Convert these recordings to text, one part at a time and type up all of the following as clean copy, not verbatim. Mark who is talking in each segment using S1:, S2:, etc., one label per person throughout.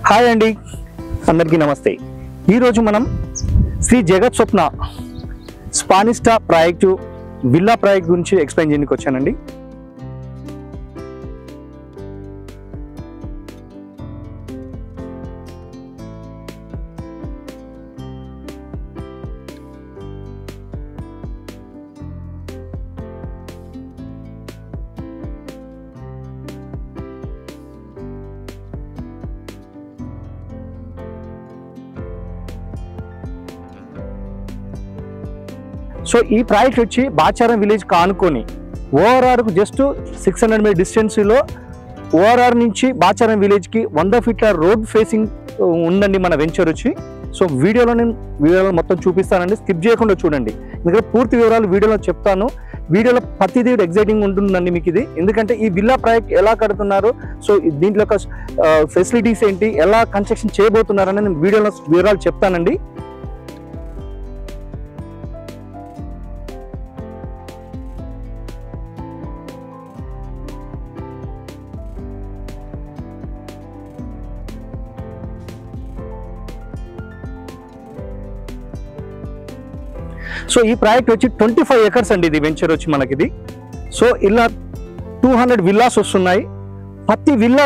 S1: Hi అండి, అందరికీ నమస్తే. ఈరోజు మనం శ్రీ జగత్ స్వప్న స్పానిస్టా ప్రాజెక్టు విల్లా ప్రాజెక్ట్ గురించి ఎక్స్ప్లెయిన్ చేయడానికి వచ్చానండి. సో ఈ ప్రాజెక్ట్ వచ్చి బాచారం విలేజ్ కానుకొని ఓఆర్ఆర్కు జస్ట్ 600 మీటర్ డిస్టెన్స్లో ఓఆర్ఆర్ నుంచి బాచారం విలేజ్కి 100 ఫీట్ల రోడ్ ఫేసింగ్ ఉందండి మన వెంచర్ వచ్చి. సో వీడియోలో మొత్తం చూపిస్తానండి, స్కిప్ చేయకుండా చూడండి. ఎందుకంటే పూర్తి వివరాలు వీడియోలో చెప్తాను. వీడియోలో ప్రతిదీ ఎగ్జైటింగ్ ఉంటుందండి మీకు ఇది. ఎందుకంటే ఈ విల్లా ప్రాజెక్ట్ ఎలా కడుతున్నారు, సో దీంట్లో ఫెసిలిటీస్ ఏంటి, ఎలా కన్స్ట్రక్షన్ చేయబోతున్నారని నేను వీడియోలో వివరాలు చెప్తానండి. సో ఈ ప్రాజెక్ట్ వచ్చి 25 ఎకర్స్ అండి. ఇది వెంచర్ వచ్చి మనకిది. సో ఇలా 200 విల్లాస్ వస్తున్నాయి. ప్రతి విల్లా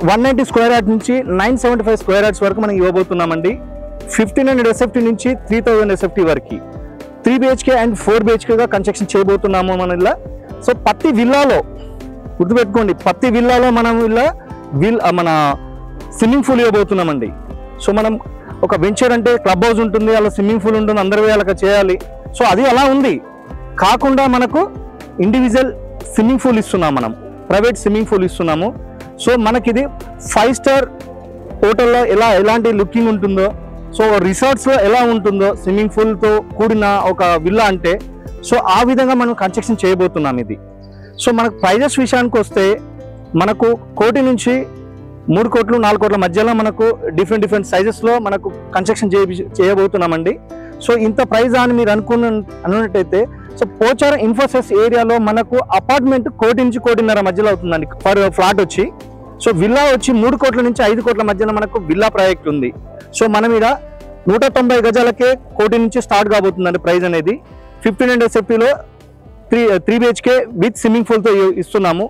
S1: 190 స్క్వేర్ యార్డ్ నుంచి 975 స్క్వేర్ యార్డ్స్ వరకు మనం ఇవ్వబోతున్నామండి. 1500 SFT నుంచి 3000 SFT వరకు 3 BHK అండ్ 4 BHKగా కన్స్ట్రక్షన్ చేయబోతున్నాము మన ఇలా. సో ప్రతి విల్లాలో గుర్తుపెట్టుకోండి, ప్రతి విల్లాలో మనం మన స్విమ్మింగ్ పూల్ ఇవ్వబోతున్నామండి. సో మనం ఒక వెంచర్ అంటే క్లబ్ హౌస్ ఉంటుంది, అలా స్విమ్మింగ్ పూల్ ఉంటుంది, అందరూ అలా చేయాలి. సో అది అలా ఉంది కాకుండా మనకు ఇండివిజువల్ స్విమ్మింగ్ పూల్ ఇస్తున్నాం, మనం ప్రైవేట్ స్విమ్మింగ్ పూల్ ఇస్తున్నాము. సో మనకిది 5 స్టార్ హోటల్లో ఎలాంటి లుకింగ్ ఉంటుందో, సో రిసార్ట్స్లో ఎలా ఉంటుందో స్విమ్మింగ్ పూల్తో కూడిన ఒక విల్లా అంటే, సో ఆ విధంగా మనం కన్స్ట్రక్షన్ చేయబోతున్నాం ఇది. సో మనకు ప్రైజెస్ విషయానికి వస్తే మనకు 1 కోటి నుంచి 3 కోట్లు 4 కోట్ల మధ్యలో మనకు డిఫరెంట్ సైజెస్లో మనకు కన్స్ట్రక్షన్ చేయబోతున్నామండి. సో ఇంత ప్రైజ్ అని మీరు అనుకున్నట్టయితే, సో పోచారం ఇన్ఫోసిస్ ఏరియాలో మనకు అపార్ట్మెంట్ 1 కోటి నుంచి 1.5 కోటి మధ్యలో అవుతుందండి పర్ ఫ్లాట్ వచ్చి. సో విల్లా వచ్చి 3 కోట్ల నుంచి 5 కోట్ల మధ్యలో మనకు విల్లా ప్రాజెక్ట్ ఉంది. సో మనం ఇక్కడ 190 గజాలకే 1 కోటి నుంచి స్టార్ట్ కాబోతుందండి ప్రైజ్ అనేది. 1500 SFTలో 3 BHK విత్ స్విమ్మింగ్ పూల్తో ఇస్తున్నాము.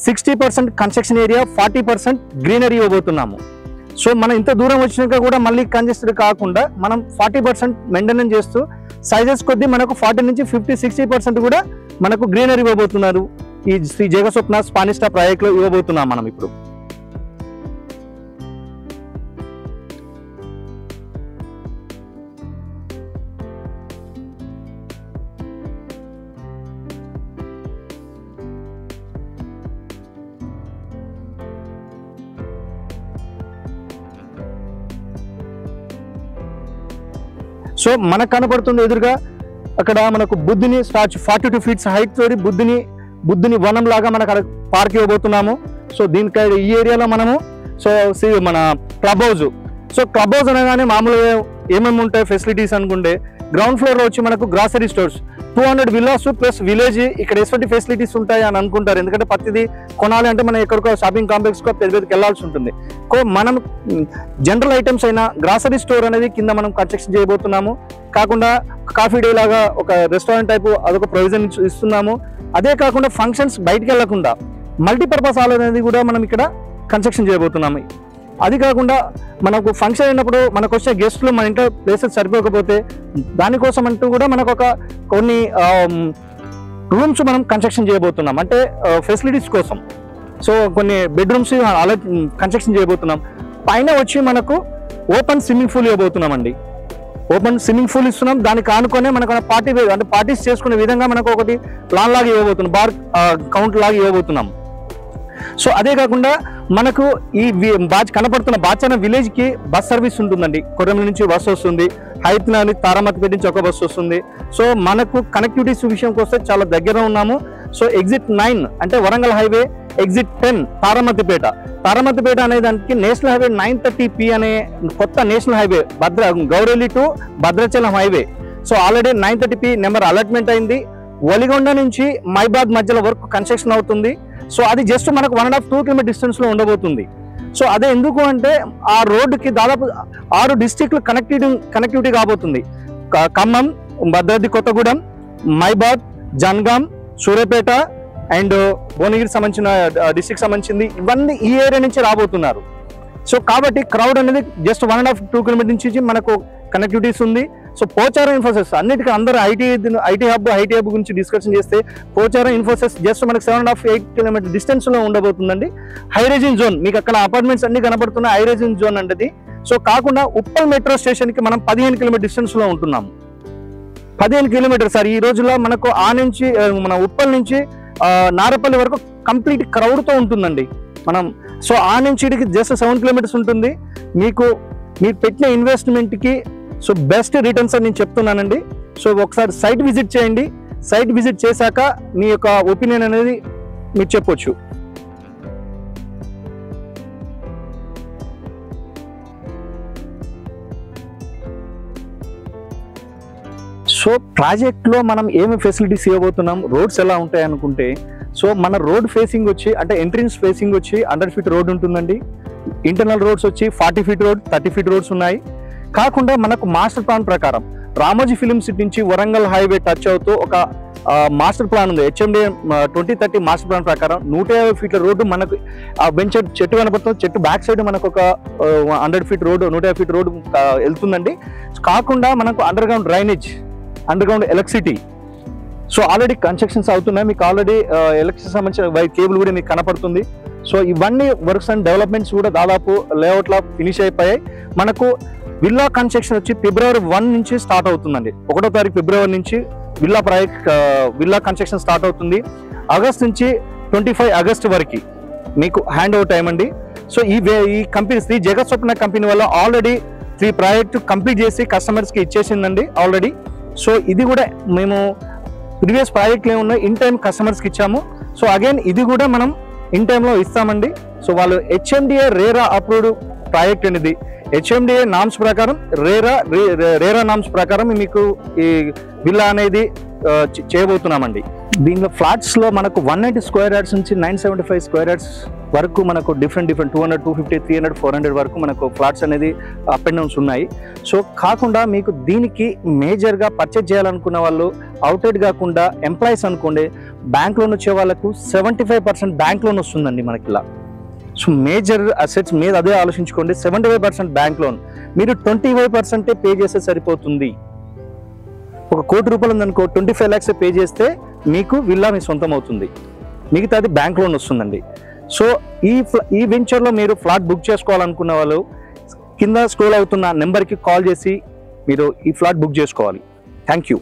S1: 60% కన్స్ట్రక్షన్ ఏరియా, 40% గ్రీనరీ ఇవ్వబోతున్నాము. సో మనం ఇంత దూరం వచ్చినాక కూడా మళ్ళీ కంజెస్టెడ్ కాకుండా మనం 40% మెయింటెనెన్స్ చేస్తూ సైజెస్ కొద్దీ మనకు 40 నుంచి 50-60% కూడా మనకు గ్రీనరీ ఇవ్వబోతున్నారు. ఈ శ్రీ జగత్ స్వప్న స్పానిస్టా ప్రాజెక్ట్లో ఇవ్వబోతున్నాం మనం ఇప్పుడు. సో మనకు కనపడుతుంది ఎదురుగా అక్కడ మనకు బుద్ధుని స్టాచ్యూ 42 ఫీట్స్ హైట్ తోటి బుద్ధుని వనం లాగా మనకు అక్కడ పార్క్ ఇవ్వబోతున్నాము. సో దీనికి ఈ ఏరియాలో మనము మన club house. So club house అనగానే మామూలుగా ఏమేమి ఉంటాయి ఫెసిలిటీస్ అనుకుంటే, గ్రౌండ్ ఫ్లోర్లో వచ్చి మనకు grocery stores, 200 villas plus village, ఇక్కడ ఎటువంటి ఫెసిలిటీస్ ఉంటాయి అని అనుకుంటారు. ఎందుకంటే ప్రతిదీ కొనాలి అంటే మనం ఎక్కడికో షాపింగ్ కాంప్లెక్స్కో పెద్దకి వెళ్ళాల్సి ఉంటుంది. మనం జనరల్ ఐటమ్స్ అయినా గ్రాసరీ స్టోర్ అనేది కింద మనం కన్స్ట్రక్షన్ చేయబోతున్నాము. కాకుండా కాఫీ డే లాగా ఒక రెస్టారెంట్ టైపు అదొక ప్రొవిజన్ ఇస్తున్నాము. అదే కాకుండా ఫంక్షన్స్ బయటికి వెళ్లకుండా మల్టీపర్పస్ హాల్ అనేది కూడా మనం ఇక్కడ కన్స్ట్రక్షన్ చేయబోతున్నాము. అది కాకుండా మనకు ఫంక్షన్ అయినప్పుడు మనకు వచ్చే గెస్ట్లు మన ఇంట్లో ప్లేసెస్ సరిపోకపోతే దానికోసం అంటూ కూడా మనకు కొన్ని రూమ్స్ మనం కన్స్ట్రక్షన్ చేయబోతున్నాం, అంటే ఫెసిలిటీస్ కోసం. సో కొన్ని బెడ్రూమ్స్ అలా కన్స్ట్రక్షన్ చేయబోతున్నాం. పైన వచ్చి మనకు ఓపెన్ స్విమ్మింగ్ పూల్ ఇవ్వబోతున్నామండి. ఓపెన్ స్విమ్మింగ్ పూల్ ఇస్తున్నాం. దానికి ఆనుకొనే మనకు పార్టీస్ చేసుకునే విధంగా మనకు ఒకటి ప్లాన్ లాగా ఇవ్వబోతున్నాం, బార్ కౌంట్ లాగా ఇవ్వబోతున్నాం. సో అదే కాకుండా మనకు ఈ కనపడుతున్న బాచారం విలేజ్కి బస్ సర్వీస్ ఉంటుందండి. కొర్రెంల నుంచి బస్సు వస్తుంది, హైత్నాని తారామతిపేట నుంచి ఒక బస్సు వస్తుంది. సో మనకు కనెక్టివిటీస్ విషయంకి వస్తే చాలా దగ్గర ఉన్నాము. సో ఎగ్జిట్ 9 అంటే వరంగల్ హైవే, ఎగ్జిట్ 10 తారామతిపేట అనే దానికి నేషనల్ హైవే 930P అనే కొత్త national highway Gowrelli to Bhadrachalam highway. So already 930P number allotment అయింది. వలిగొండ నుంచి మైబాద్ మధ్యలో వరకు కన్స్ట్రక్షన్ అవుతుంది. సో అది జస్ట్ మనకు 1.5-2 కిలోమీటర్ డిస్టెన్స్లో ఉండబోతుంది. సో అదే ఎందుకు అంటే ఆ రోడ్డుకి దాదాపు 6 డిస్ట్రిక్ట్లు కనెక్టివిటీ కాబోతుంది. ఖమ్మం, భద్రాద్రి కొత్తగూడెం, మైబాద్, జనగాం, సూర్యాపేట అండ్ భువనగిరికి సంబంధించిన డిస్ట్రిక్ట్ సంబంధించింది ఇవన్నీ ఈ ఏరియా నుంచి రాబోతున్నారు. సో కాబట్టి క్రౌడ్ అనేది జస్ట్ 1.5-2 కిలోమీటర్ నుంచి మనకు కనెక్టివిటీస్ ఉంది. సో పోచారం ఇన్ఫోసిస్ అన్నిటికీ అందరూ ఐటీ హబ్ గురించి డిస్కషన్ చేస్తే పోచారం ఇన్ఫోసిస్ జస్ట్ మనకు 7.5-8 కిలోమీటర్ డిస్టెన్స్లో ఉండబోతుందండి. హైరేజింగ్ జోన్ మీకు అక్కడ అపార్ట్మెంట్స్ అన్ని కనబడుతున్నాయి. హైరేజింగ్ జోన్ అంటే సో కాకుండా ఉప్పల్ మెట్రో స్టేషన్కి మనం 15 కిలోమీటర్ డిస్టెన్స్లో ఉంటున్నాము. 15 కిలోమీటర్ సార్. ఈ రోజుల్లో మనకు నుంచి మన ఉప్పల్ నుంచి నారపల్లి వరకు కంప్లీట్ క్రౌడ్తో ఉంటుందండి మనం. సో నుంచి ఇటుకి జస్ట్ 7 కిలోమీటర్స్ ఉంటుంది. మీరు పెట్టిన ఇన్వెస్ట్మెంట్కి సో బెస్ట్ రిటర్న్స్ అని నేను చెప్తున్నానండి. సో ఒకసారి సైట్ విజిట్ చేయండి. సైట్ విజిట్ చేశాక మీ యొక్క ఒపీనియన్ అనేది మీరు చెప్పొచ్చు. సో ప్రాజెక్ట్లో మనం ఏమి ఫెసిలిటీస్ ఇవ్వబోతున్నాం, రోడ్స్ ఎలా ఉంటాయి అనుకుంటే, సో మన రోడ్ ఫేసింగ్ వచ్చి అంటే ఎంట్రన్స్ ఫేసింగ్ వచ్చి 100 ఫీట్ రోడ్ ఉంటుందండి. ఇంటర్నల్ రోడ్స్ వచ్చి 40 ఫీట్ రోడ్, 30 ఫీట్ రోడ్స్ ఉన్నాయి. కాకుండా మనకు మాస్టర్ ప్లాన్ ప్రకారం రామోజీ ఫిలిం సిటీ నుంచి వరంగల్ హైవే టచ్ అవుతూ ఒక మాస్టర్ ప్లాన్ ఉంది. HMDA 2030 మాస్టర్ ప్లాన్ ప్రకారం 150 ఫీట్ల రోడ్డు మనకు వెంచర్ చెట్టు కనపడుతుంది. చెట్టు బ్యాక్ సైడ్ మనకు ఒక 100 ఫీట్ రోడ్డు, 150 ఫీట్ రోడ్డు వెళ్తుందండి. కాకుండా మనకు under ground drainage, under ground electricity so already constructions అవుతున్నాయి. మీకు ఆల్రెడీ ఎలక్ట్రిసిటీ సంబంధించిన కేబుల్ కూడా మీకు కనపడుతుంది. సో ఇవన్నీ వర్క్స్ అండ్ డెవలప్మెంట్స్ కూడా దాదాపు లేఅవుట్లో ఫినిష్ అయిపోయాయి. మనకు విల్లా కన్స్ట్రక్షన్ వచ్చి February 1 నుంచి స్టార్ట్ అవుతుందండి. 1వ తారీఖు February నుంచి విల్లా కన్స్ట్రక్షన్ స్టార్ట్ అవుతుంది. ఆగస్ట్ నుంచి 25 ఆగస్ట్ వరకు మీకు హ్యాండ్ ఓవర్ టైం అండి. సో ఈ కంపెనీ శ్రీ జగత్ స్వప్న కంపెనీ వల్ల ఆల్రెడీ 3 ప్రాజెక్ట్ కంప్లీట్ చేసి కస్టమర్స్కి ఇచ్చేసిందండి ఆల్రెడీ. సో ఇది కూడా మేము ప్రీవియస్ ప్రాజెక్ట్లు ఏమున్నాయి ఇన్ టైం కస్టమర్స్కి ఇచ్చాము. సో అగైన్ ఇది కూడా మనం ఇన్ టైంలో ఇస్తామండి. సో వాళ్ళు HMDA రేరా అప్రూవ్డ్ ప్రాజెక్ట్ అనేది HMDA నామ్స్ ప్రకారం రేరా నామ్స్ ప్రకారం మీకు ఈ విల్లా అనేది చేయబోతున్నామండి. దీనిలో ఫ్లాట్స్లో మనకు 190 స్క్వేర్ యార్డ్స్ నుంచి 975 స్క్వేర్ యార్డ్స్ వరకు మనకు డిఫరెంట్ 200, 250, 300, 400 వరకు మనకు ఫ్లాట్స్ అనేది అప్ అండ్ డౌన్స్ ఉన్నాయి. సో కాకుండా మీకు దీనికి మేజర్గా పర్చేజ్ చేయాలనుకున్న వాళ్ళు అవుట్లెట్ కాకుండా ఎంప్లాయీస్ అనుకోండి బ్యాంక్ లోన్ వచ్చే వాళ్ళకు 75% బ్యాంక్ లోన్ వస్తుందండి మనకి ఇలా. సో మేజర్ అసెట్స్ మీద అదే ఆలోచించుకోండి. 75% బ్యాంక్ లోన్, మీరు 25% పే చేస్తే సరిపోతుంది. ఒక ₹1,00,00,000 ఉందనుకో 25 lakhs పే చేస్తే మీకు విల్లా మీ సొంతం అవుతుంది. మిగతాది బ్యాంక్ లోన్ వస్తుందండి. సో ఈ వెంచర్లో మీరు ఫ్లాట్ బుక్ చేసుకోవాలనుకున్న వాళ్ళు కింద స్క్రోల్ అవుతున్న నెంబర్కి కాల్ చేసి మీరు ఈ ఫ్లాట్ బుక్ చేసుకోవాలి. Thank you.